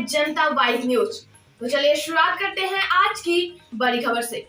जनता vibe news. तो चलिए शुरुआत करते हैं आज की बड़ी खबर से।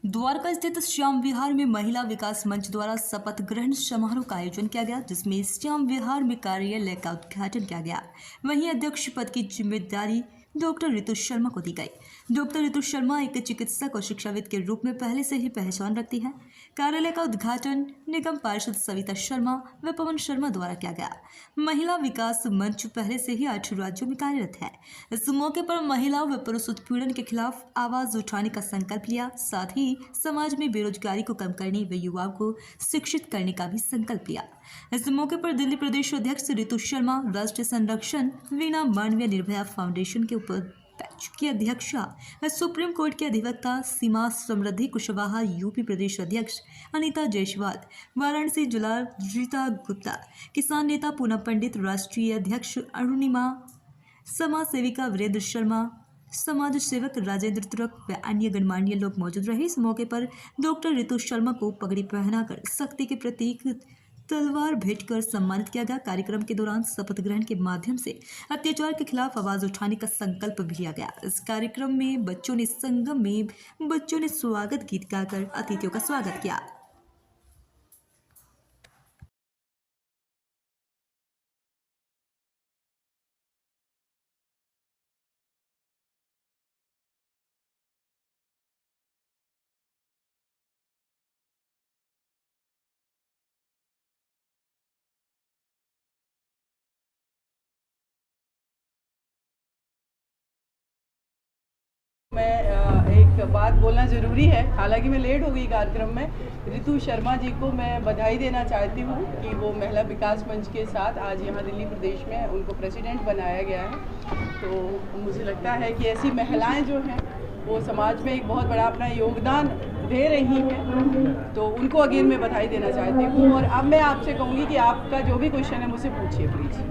द्वारका स्थित श्याम विहार में महिला विकास मंच द्वारा शपथ ग्रहण समारोह का आयोजन किया गया, जिसमें श्याम विहार में कार्यालय का उद्घाटन किया गया। वहीं अध्यक्ष पद की जिम्मेदारी डॉक्टर ऋतु शर्मा को दी गई। डॉक्टर ऋतु शर्मा एक चिकित्सक और शिक्षाविद के रूप में पहले से ही पहचान रखती है। कार्यालय का उद्घाटन निगम पार्षद सविता शर्मा व पवन शर्मा द्वारा किया गया। महिला विकास मंच पहले से ही 8 राज्यों में कार्यरत है। इस मौके पर महिला व पुरुष उत्पीड़न के खिलाफ आवाज उठाने का संकल्प लिया, साथ ही समाज में बेरोजगारी को कम करने व युवाओं को शिक्षित करने का भी संकल्प लिया। इस मौके पर दिल्ली प्रदेश अध्यक्ष ऋतु शर्मा, राष्ट्रीय संरक्षण वीणा मानवीय निर्भया फाउंडेशन के उपाध्यक्ष की अध्यक्षा, सुप्रीम कोर्ट के अधिवक्ता सीमा समृद्धि कुशवाहा, यूपी प्रदेश अध्यक्ष अनीता जायसवाल, वाराणसी जिला रीता गुप्ता, किसान नेता पूनम पंडित, राष्ट्रीय अध्यक्ष अरुणिमा, समाज सेविका वीरेंद्र शर्मा, समाज सेवक राजेंद्र तुरक व अन्य गणमान्य लोग मौजूद रहे। इस मौके पर डॉक्टर ऋतु शर्मा को पगड़ी पहनाकर शक्ति के प्रतीक तलवार भेंट कर सम्मानित किया गया। कार्यक्रम के दौरान शपथ ग्रहण के माध्यम से अत्याचार के खिलाफ आवाज उठाने का संकल्प भी लिया गया। इस कार्यक्रम में बच्चों ने स्वागत गीत गाकर अतिथियों का स्वागत किया। मैं एक बात बोलना ज़रूरी है, हालांकि मैं लेट हो गई कार्यक्रम में। ऋतु शर्मा जी को मैं बधाई देना चाहती हूँ कि वो महिला विकास मंच के साथ आज यहाँ दिल्ली प्रदेश में उनको प्रेसिडेंट बनाया गया है। तो मुझे लगता है कि ऐसी महिलाएं जो हैं वो समाज में एक बहुत बड़ा अपना योगदान दे रही हैं, तो उनको अगेन मैं बधाई देना चाहती हूँ। और अब मैं आपसे कहूँगी कि आपका जो भी क्वेश्चन है मुझसे पूछिए प्लीज़।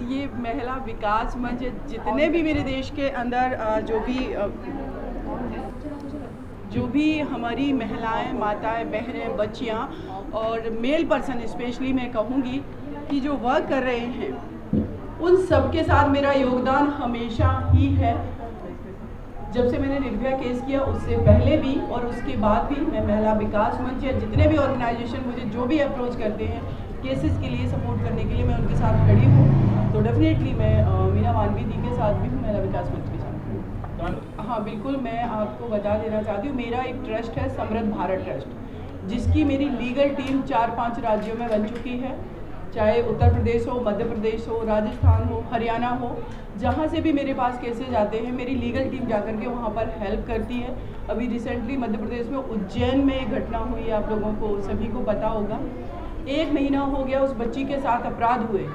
ये महिला विकास मंच जितने भी मेरे देश के अंदर जो भी हमारी महिलाएं, माताएं, बहनें, बच्चियां और मेल पर्सन स्पेशली मैं कहूँगी कि जो वर्क कर रहे हैं उन सब के साथ मेरा योगदान हमेशा ही है। जब से मैंने निर्भया केस किया उससे पहले भी और उसके बाद भी मैं महिला विकास मंच या जितने भी ऑर्गेनाइजेशन मुझे जो भी अप्रोच करते हैं केसेस के लिए सपोर्ट करने के लिए मैं उनके साथ खड़ी हूँ। तो डेफिनेटली मैं मीना मानवी दी के साथ भी हूँ, महिला विकास मंच के साथ। हाँ बिल्कुल, मैं आपको बता देना चाहती हूँ, मेरा एक ट्रस्ट है समृद्ध भारत ट्रस्ट, जिसकी मेरी लीगल टीम 4-5 राज्यों में बन चुकी है। चाहे उत्तर प्रदेश हो, मध्य प्रदेश हो, राजस्थान हो, हरियाणा हो, जहाँ से भी मेरे पास केसेज आते हैं मेरी लीगल टीम जाकर के वहाँ पर हेल्प करती है। अभी रिसेंटली मध्य प्रदेश में उज्जैन में एक घटना हुई है, आप लोगों को सभी को पता होगा। 1 महीना हो गया उस बच्ची के साथ अपराध हुए,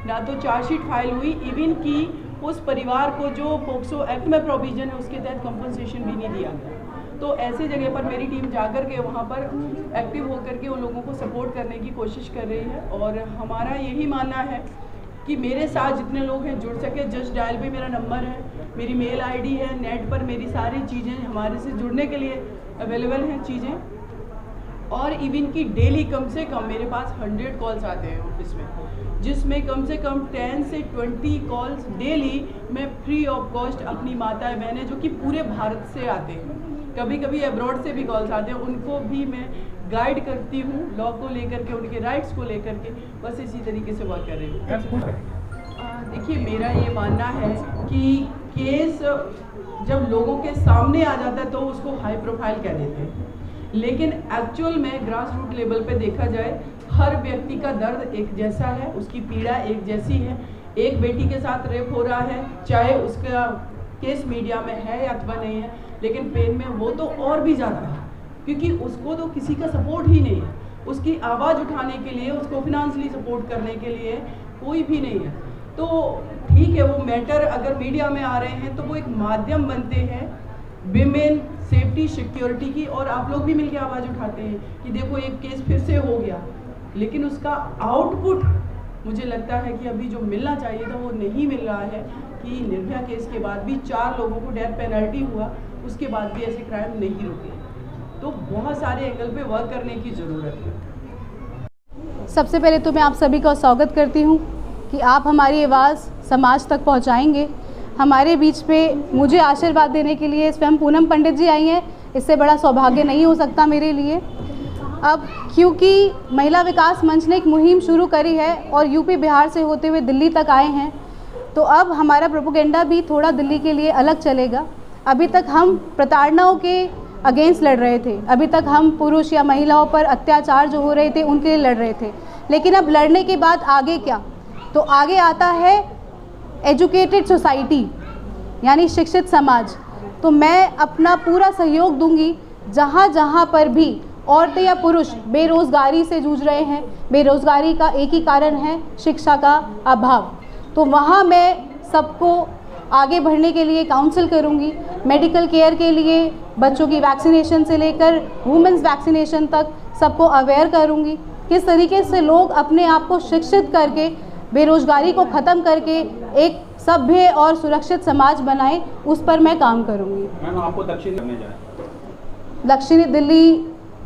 ना तो चार्जशीट फाइल हुई, इवन कि उस परिवार को जो पोक्सो एक्ट में प्रोविजन है उसके तहत कंपनसेशन भी नहीं दिया गया। तो ऐसे जगह पर मेरी टीम जाकर के वहाँ पर एक्टिव होकर के उन लोगों को सपोर्ट करने की कोशिश कर रही है। और हमारा यही मानना है कि मेरे साथ जितने लोग हैं जुड़ सके। जस्ट डायल पे मेरा नंबर है, मेरी मेल आईडी है, नेट पर मेरी सारी चीज़ें हमारे से जुड़ने के लिए अवेलेबल हैं चीज़ें। और इवन की डेली कम से कम मेरे पास 100 कॉल्स आते हैं ऑफिस में, जिसमें कम से कम 10 से 20 कॉल्स डेली मैं फ्री ऑफ कॉस्ट अपनी माताएं बहनें जो कि पूरे भारत से आते हैं, कभी कभी अब्रॉड से भी कॉल्स आते हैं, उनको भी मैं गाइड करती हूँ लॉ को लेकर के, उनके राइट्स को लेकर के। बस इसी तरीके से वर्क कर रही हूँ। देखिए, मेरा ये मानना है कि केस जब लोगों के सामने आ जाता है तो उसको हाई प्रोफाइल कह देते हैं, लेकिन एक्चुअल में ग्रास रूट लेवल पे देखा जाए हर व्यक्ति का दर्द एक जैसा है, उसकी पीड़ा एक जैसी है। एक बेटी के साथ रेप हो रहा है, चाहे उसका केस मीडिया में है अथवा नहीं है, लेकिन पेन में वो तो और भी ज़्यादा है, क्योंकि उसको तो किसी का सपोर्ट ही नहीं है। उसकी आवाज़ उठाने के लिए, उसको फिनेंशियली सपोर्ट करने के लिए कोई भी नहीं है। तो ठीक है, वो मैटर अगर मीडिया में आ रहे हैं तो वो एक माध्यम बनते हैं विमेन सेफ्टी सिक्योरिटी की, और आप लोग भी मिलकर आवाज़ उठाते हैं कि देखो एक केस फिर से हो गया, लेकिन उसका आउटपुट मुझे लगता है कि अभी जो मिलना चाहिए था वो नहीं मिल रहा है। कि निर्भया केस के बाद भी 4 लोगों को डेथ पेनल्टी हुआ, उसके बाद भी ऐसे क्राइम नहीं रुके। तो बहुत सारे एंगल पे वर्क करने की ज़रूरत है। सबसे पहले तो मैं आप सभी का स्वागत करती हूँ कि आप हमारी आवाज़ समाज तक पहुंचाएंगे। हमारे बीच पे मुझे आशीर्वाद देने के लिए स्वयं पूनम पंडित जी आई हैं। इससे बड़ा सौभाग्य नहीं हो सकता मेरे लिए। अब क्योंकि महिला विकास मंच ने एक मुहिम शुरू करी है और यूपी बिहार से होते हुए दिल्ली तक आए हैं, तो अब हमारा प्रोपेगेंडा भी थोड़ा दिल्ली के लिए अलग चलेगा। अभी तक हम प्रताड़नाओं के अगेंस्ट लड़ रहे थे, अभी तक हम पुरुष या महिलाओं पर अत्याचार जो हो रहे थे उनके लिए लड़ रहे थे, लेकिन अब लड़ने के बाद आगे क्या? तो आगे आता है एजुकेटेड सोसाइटी, यानी शिक्षित समाज। तो मैं अपना पूरा सहयोग दूंगी जहाँ जहाँ पर भी औरतें या पुरुष बेरोज़गारी से जूझ रहे हैं। बेरोज़गारी का एक ही कारण है शिक्षा का अभाव। तो वहाँ मैं सबको आगे बढ़ने के लिए काउंसिल करूँगी। मेडिकल केयर के लिए बच्चों की वैक्सीनेशन से लेकर वुमेंस वैक्सीनेशन तक सबको अवेयर करूँगी। किस तरीके से लोग अपने आप को शिक्षित करके बेरोज़गारी को ख़त्म करके एक सभ्य और सुरक्षित समाज बनाएं, उस पर मैं काम करूँगी। मैम, आपको दक्षिणी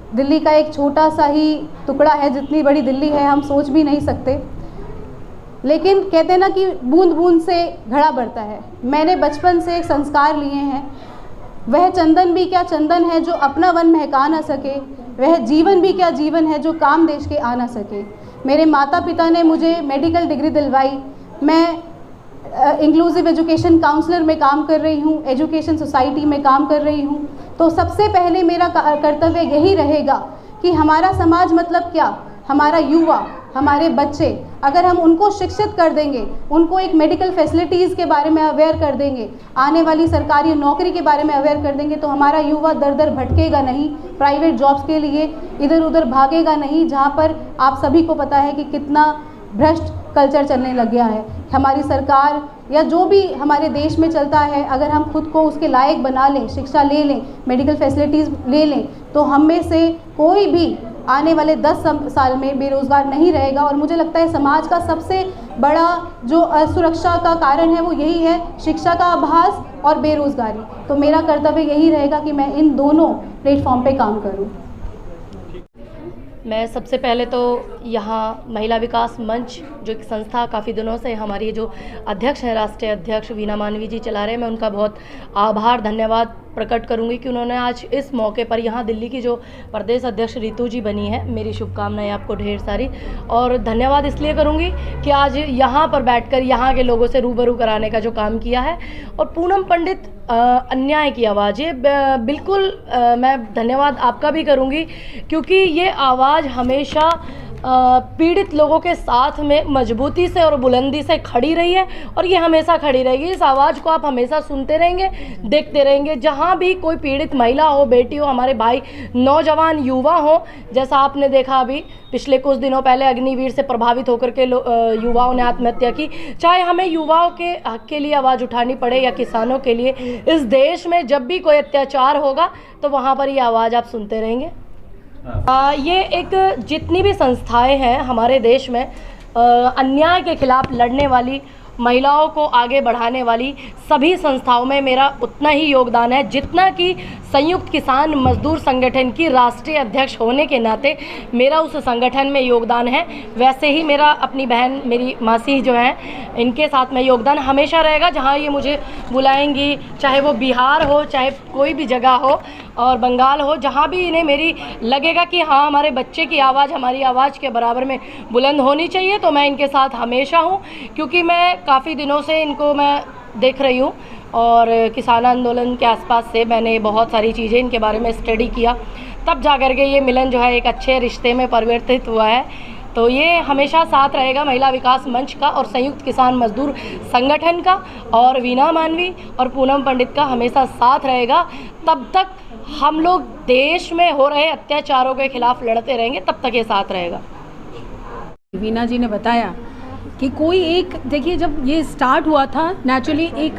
दिल्ली का एक छोटा सा ही टुकड़ा है। जितनी बड़ी दिल्ली है हम सोच भी नहीं सकते, लेकिन कहते हैं ना कि बूंद बूंद से घड़ा बढ़ता है। मैंने बचपन से एक संस्कार लिए हैं। वह चंदन भी क्या चंदन है जो अपना वन महका ना सके, वह जीवन भी क्या जीवन है जो काम देश के आ ना सके। मेरे माता पिता ने मुझे मेडिकल डिग्री दिलवाई। मैं इंक्लूसिव एजुकेशन काउंसलर में काम कर रही हूँ, एजुकेशन सोसाइटी में काम कर रही हूँ। तो सबसे पहले मेरा कर्तव्य यही रहेगा कि हमारा समाज मतलब क्या, हमारा युवा, हमारे बच्चे, अगर हम उनको शिक्षित कर देंगे, उनको एक मेडिकल फैसिलिटीज़ के बारे में अवेयर कर देंगे, आने वाली सरकारी नौकरी के बारे में अवेयर कर देंगे, तो हमारा युवा दर दर भटकेगा नहीं, प्राइवेट जॉब्स के लिए इधर उधर भागेगा नहीं, जहाँ पर आप सभी को पता है कि कितना भ्रष्ट कल्चर चलने लग गया है। हमारी सरकार या जो भी हमारे देश में चलता है, अगर हम खुद को उसके लायक बना लें, शिक्षा ले लें, मेडिकल फैसिलिटीज़ ले लें, तो हम में से कोई भी आने वाले 10 साल में बेरोज़गार नहीं रहेगा। और मुझे लगता है समाज का सबसे बड़ा जो असुरक्षा का कारण है वो यही है, शिक्षा का अभाव और बेरोज़गारी। तो मेरा कर्तव्य यही रहेगा कि मैं इन दोनों प्लेटफॉर्म पे काम करूं। मैं सबसे पहले तो यहाँ महिला विकास मंच जो एक संस्था काफ़ी दिनों से हमारी जो अध्यक्ष हैं, राष्ट्रीय अध्यक्ष वीना मानवी जी चला रहे हैं, मैं उनका बहुत आभार धन्यवाद प्रकट करूंगी कि उन्होंने आज इस मौके पर यहाँ दिल्ली की जो प्रदेश अध्यक्ष रितु जी बनी है, मेरी शुभकामनाएं आपको ढेर सारी। और धन्यवाद इसलिए करूंगी कि आज यहाँ पर बैठकर यहाँ के लोगों से रूबरू कराने का जो काम किया है। और पूनम पंडित अन्याय की आवाज़, ये बिल्कुल मैं धन्यवाद आपका भी करूंगी, क्योंकि ये आवाज़ हमेशा पीड़ित लोगों के साथ में मजबूती से और बुलंदी से खड़ी रही है और ये हमेशा खड़ी रहेगी। इस आवाज़ को आप हमेशा सुनते रहेंगे, देखते रहेंगे। जहाँ भी कोई पीड़ित महिला हो, बेटी हो, हमारे भाई नौजवान युवा हो, जैसा आपने देखा अभी पिछले कुछ दिनों पहले अग्निवीर से प्रभावित होकर के युवाओं ने आत्महत्या की, चाहे हमें युवाओं के हक के लिए आवाज़ उठानी पड़े या किसानों के लिए, इस देश में जब भी कोई अत्याचार होगा तो वहाँ पर ये आवाज़ आप सुनते रहेंगे। ये एक जितनी भी संस्थाएं हैं हमारे देश में अन्याय के खिलाफ लड़ने वाली, महिलाओं को आगे बढ़ाने वाली सभी संस्थाओं में मेरा उतना ही योगदान है जितना कि संयुक्त किसान मजदूर संगठन की राष्ट्रीय अध्यक्ष होने के नाते मेरा उस संगठन में योगदान है। वैसे ही मेरा अपनी बहन, मेरी मासी जो हैं, इनके साथ में योगदान हमेशा रहेगा। जहाँ ये मुझे बुलाएंगी, चाहे वो बिहार हो, चाहे कोई भी जगह हो और बंगाल हो, जहाँ भी इन्हें मेरी लगेगा कि हाँ हमारे बच्चे की आवाज़ हमारी आवाज़ के बराबर में बुलंद होनी चाहिए, तो मैं इनके साथ हमेशा हूँ। क्योंकि मैं काफ़ी दिनों से इनको मैं देख रही हूँ और किसान आंदोलन के आसपास से मैंने बहुत सारी चीज़ें इनके बारे में स्टडी किया, तब जा कर के ये मिलन जो है एक अच्छे रिश्ते में परिवर्तित हुआ है। तो ये हमेशा साथ रहेगा महिला विकास मंच का और संयुक्त किसान मजदूर संगठन का, और वीना मानवी और पूनम पंडित का हमेशा साथ रहेगा। तब तक हम लोग देश में हो रहे अत्याचारों के खिलाफ लड़ते रहेंगे, तब तक ये साथ रहेगा। वीना जी ने बताया कि कोई एक, देखिए जब ये स्टार्ट हुआ था नेचुरली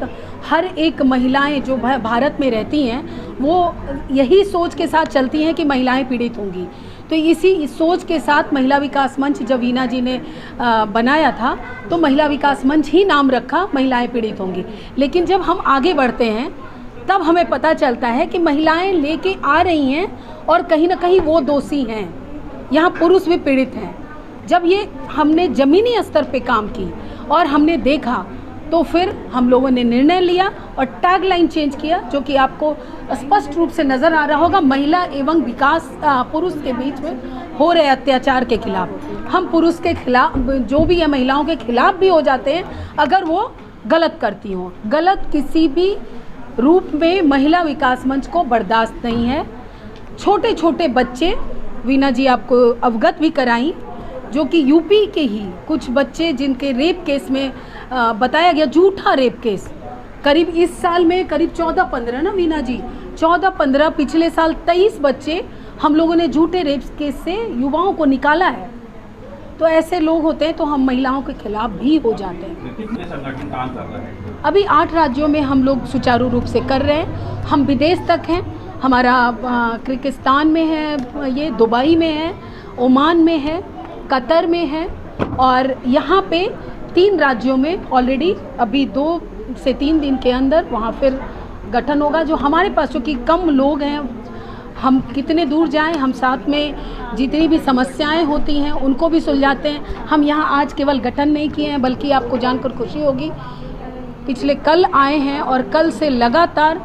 हर एक महिलाएं जो भारत में रहती हैं वो यही सोच के साथ चलती हैं कि महिलाएं पीड़ित होंगी। तो इसी सोच के साथ महिला विकास मंच जब वीना जी ने बनाया था तो महिला विकास मंच ही नाम रखा, महिलाएं पीड़ित होंगी। लेकिन जब हम आगे बढ़ते हैं तब हमें पता चलता है कि महिलाएं लेके आ रही हैं और कहीं ना कहीं वो दोषी हैं, यहाँ पुरुष भी पीड़ित हैं। जब ये हमने ज़मीनी स्तर पे काम की और हमने देखा तो फिर हम लोगों ने निर्णय लिया और टैगलाइन चेंज किया, जो कि आपको स्पष्ट रूप से नज़र आ रहा होगा, महिला एवं विकास पुरुष के बीच में हो रहे अत्याचार के खिलाफ। हम पुरुष के खिलाफ जो भी है, महिलाओं के खिलाफ भी हो जाते हैं अगर वो गलत करती हों। गलत किसी भी रूप में महिला विकास मंच को बर्दाश्त नहीं है। छोटे छोटे बच्चे, वीना जी आपको अवगत भी कराई, जो कि यूपी के ही कुछ बच्चे जिनके रेप केस में बताया गया, झूठा रेप केस, करीब इस साल में करीब 14-15 ना वीना जी, 14-15, पिछले साल 23 बच्चे हम लोगों ने झूठे रेप केस से युवाओं को निकाला है। तो ऐसे लोग होते हैं तो हम महिलाओं के खिलाफ भी हो जाते हैं। कितने संगठन काम कर रहे हैं? अभी 8 राज्यों में हम लोग सुचारू रूप से कर रहे हैं। हम विदेश तक हैं, हमारा किर्गिस्तान में है, ये दुबई में है, ओमान में है, कतर में है, और यहाँ पे 3 राज्यों में ऑलरेडी अभी 2 से 3 दिन के अंदर वहाँ फिर गठन होगा। जो हमारे पास चूँकि कम लोग हैं, हम कितने दूर जाएं, हम साथ में जितनी भी समस्याएं होती हैं उनको भी सुलझाते हैं। हम यहाँ आज केवल गठन नहीं किए हैं, बल्कि आपको जानकर खुशी होगी, पिछले कल आए हैं और कल से लगातार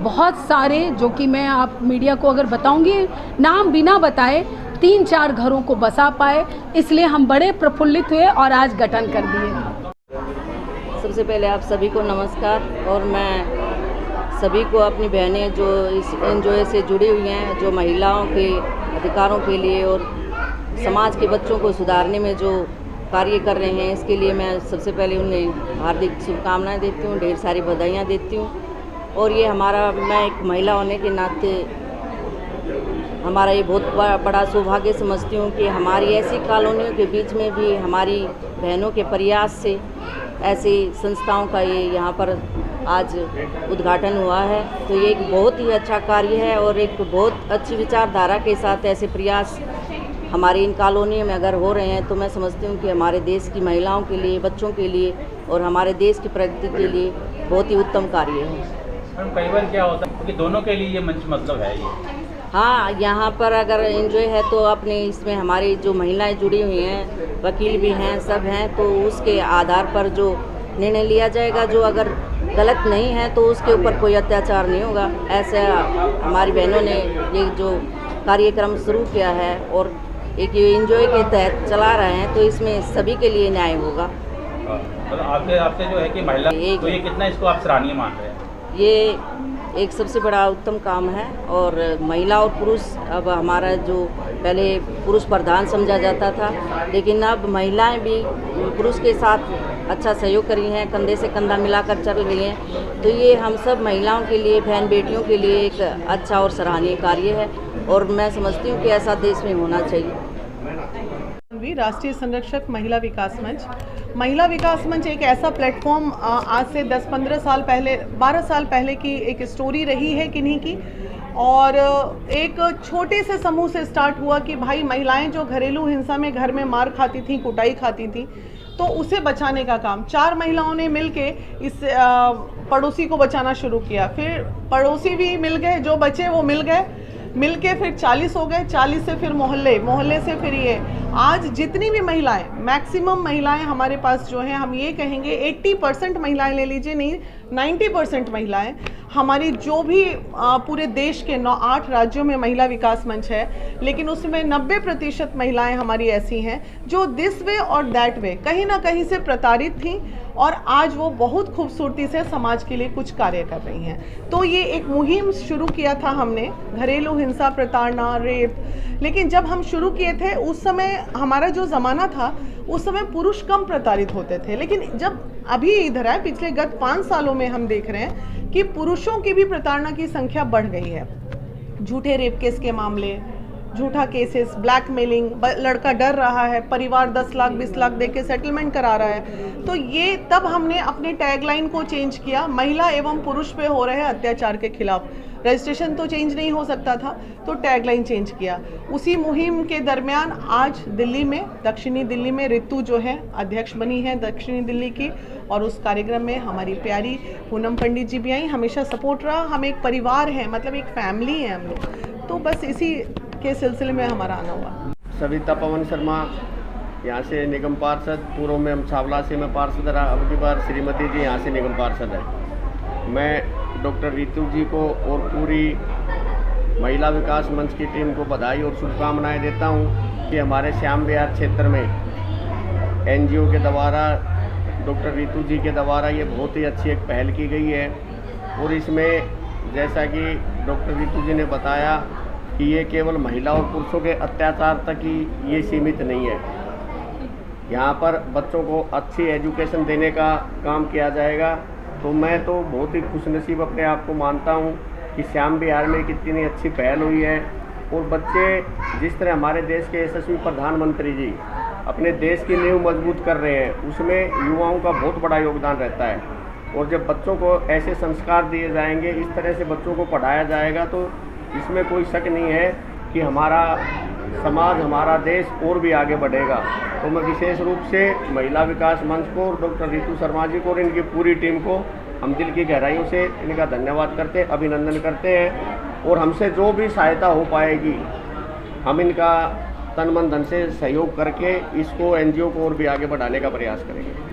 बहुत सारे, जो कि मैं आप मीडिया को अगर बताऊंगी, नाम बिना बताए 3-4 घरों को बसा पाए, इसलिए हम बड़े प्रफुल्लित हुए और आज गठन कर दिए। सबसे पहले आप सभी को नमस्कार, और मैं सभी को अपनी बहनें जो इस एनजीओ से जुड़ी हुई हैं, जो महिलाओं के अधिकारों के लिए और समाज के बच्चों को सुधारने में जो कार्य कर रहे हैं, इसके लिए मैं सबसे पहले उन्हें हार्दिक शुभकामनाएं देती हूँ, ढेर सारी बधाइयाँ देती हूँ। और ये हमारा, मैं एक महिला होने के नाते हमारा ये बहुत बड़ा सौभाग्य समझती हूँ कि हमारी ऐसी कॉलोनियों के बीच में भी हमारी बहनों के प्रयास से ऐसी संस्थाओं का ये यहाँ पर आज उद्घाटन हुआ है। तो ये एक बहुत ही अच्छा कार्य है और एक बहुत अच्छी विचारधारा के साथ ऐसे प्रयास हमारी इन कॉलोनियों में अगर हो रहे हैं, तो मैं समझती हूँ कि हमारे देश की महिलाओं के लिए, बच्चों के लिए और हमारे देश की प्रगति के लिए बहुत ही उत्तम कार्य है। कई बार क्या होता है कि दोनों के लिए ये मंच मतलब है ये। हाँ, यहाँ पर अगर एनजीओ है तो अपने इसमें हमारी जो महिलाएं जुड़ी हुई हैं, वकील भी हैं, सब हैं, तो उसके आधार पर जो निर्णय लिया जाएगा, जो अगर गलत नहीं है तो उसके ऊपर कोई अत्याचार नहीं होगा। ऐसा हमारी बहनों ने ये जो कार्यक्रम शुरू किया है और एक एनजीओ के तहत चला रहे हैं, तो इसमें सभी के लिए न्याय होगा। मतलब आपसे जो है कि महिला, तो ये कितना इसको आप सराहनीय मान रहे हैं? ये एक सबसे बड़ा उत्तम काम है, और महिला और पुरुष, अब हमारा जो पहले पुरुष प्रधान समझा जाता था, लेकिन अब महिलाएं भी पुरुष के साथ अच्छा सहयोग कर रही हैं, कंधे से कंधा मिलाकर चल रही हैं। तो ये हम सब महिलाओं के लिए, बहन बेटियों के लिए एक अच्छा और सराहनीय कार्य है, और मैं समझती हूँ कि ऐसा देश में होना चाहिए। राष्ट्रीय संरक्षक महिला विकास मंच। महिला विकास मंच एक ऐसा प्लेटफॉर्म आज से 10-15 साल पहले, 12 साल पहले की एक स्टोरी रही है किन्हीं की, और एक छोटे से समूह से स्टार्ट हुआ कि भाई महिलाएं जो घरेलू हिंसा में घर में मार खाती थी, कुटाई खाती थी, तो उसे बचाने का काम 4 महिलाओं ने मिलके इस पड़ोसी को बचाना शुरू किया। फिर पड़ोसी भी मिल गए, जो बचे वो मिल गए, मिलके फिर 40 हो गए, 40 से फिर मोहल्ले, मोहल्ले से फिर ये। आज जितनी भी महिलाएं, मैक्सिमम महिलाएं हमारे पास जो हैं, हम ये कहेंगे 80% महिलाएं ले लीजिए, नहीं 90% महिलाएं हमारी जो भी पूरे देश के 8 राज्यों में महिला विकास मंच है, लेकिन उसमें 90% महिलाएं हमारी ऐसी हैं जो दिस वे और दैट वे कहीं ना कहीं से प्रताड़ित थीं, और आज वो बहुत खूबसूरती से समाज के लिए कुछ कार्य कर रही हैं। तो ये एक मुहिम शुरू किया था हमने, घरेलू हिंसा, प्रताड़ना, रेप। लेकिन जब हम शुरू किए थे उस समय हमारा जो ज़माना था, उस समय पुरुष कम प्रताड़ित होते थे। लेकिन जब अभी इधर आए, पिछले गत 5 सालों में हम देख रहे हैं कि पुरुषों की भी प्रताड़ना की संख्या बढ़ गई है। झूठे रेप केस के मामले, झूठा केसेस, ब्लैकमेलिंग, लड़का डर रहा है, परिवार 10 लाख 20 लाख दे के सेटलमेंट करा रहा है। तो ये तब हमने अपने टैगलाइन को चेंज किया, महिला एवं पुरुष पे हो रहे अत्याचार के खिलाफ। रजिस्ट्रेशन तो चेंज नहीं हो सकता था, तो टैगलाइन चेंज किया। उसी मुहिम के दरमियान आज दिल्ली में, दक्षिणी दिल्ली में रितु जो है अध्यक्ष बनी है दक्षिणी दिल्ली की, और उस कार्यक्रम में हमारी प्यारी पूनम पंडित जी भी आई। हमेशा सपोर्ट रहा, हम एक परिवार हैं, मतलब एक फैमिली है हम लोग। तो बस इसी के सिलसिले में हमारा आना हुआ। सविता पवन शर्मा यहाँ से निगम पार्षद, पूर्व में हम छावला से मैं पार्षद रहा, अब की बार श्रीमती जी यहाँ से निगम पार्षद है। मैं डॉक्टर रितु जी को और पूरी महिला विकास मंच की टीम को बधाई और शुभकामनाएं देता हूँ कि हमारे श्याम विहार क्षेत्र में एनजीओ के द्वारा, डॉक्टर रितु जी के द्वारा ये बहुत ही अच्छी एक पहल की गई है। और इसमें जैसा कि डॉक्टर रितु जी ने बताया कि ये केवल महिला और पुरुषों के अत्याचार तक ही ये सीमित नहीं है, यहाँ पर बच्चों को अच्छी एजुकेशन देने का काम किया जाएगा। तो मैं तो बहुत ही खुशनसीब अपने आप को मानता हूँ कि श्याम विहार में कितनी अच्छी पहल हुई है। और बच्चे जिस तरह हमारे देश के यशस्वी प्रधानमंत्री जी अपने देश की नींव मजबूत कर रहे हैं, उसमें युवाओं का बहुत बड़ा योगदान रहता है। और जब बच्चों को ऐसे संस्कार दिए जाएंगे, इस तरह से बच्चों को पढ़ाया जाएगा, तो इसमें कोई शक नहीं है कि हमारा समाज, हमारा देश और भी आगे बढ़ेगा। तो मैं विशेष रूप से महिला विकास मंच को और डॉक्टर रितु शर्मा जी को और इनकी पूरी टीम को हम दिल की गहराइयों से इनका धन्यवाद करते, अभिनंदन करते हैं। और हमसे जो भी सहायता हो पाएगी, हम इनका तन मन धन से सहयोग करके इसको एनजीओ को और भी आगे बढ़ाने का प्रयास करेंगे।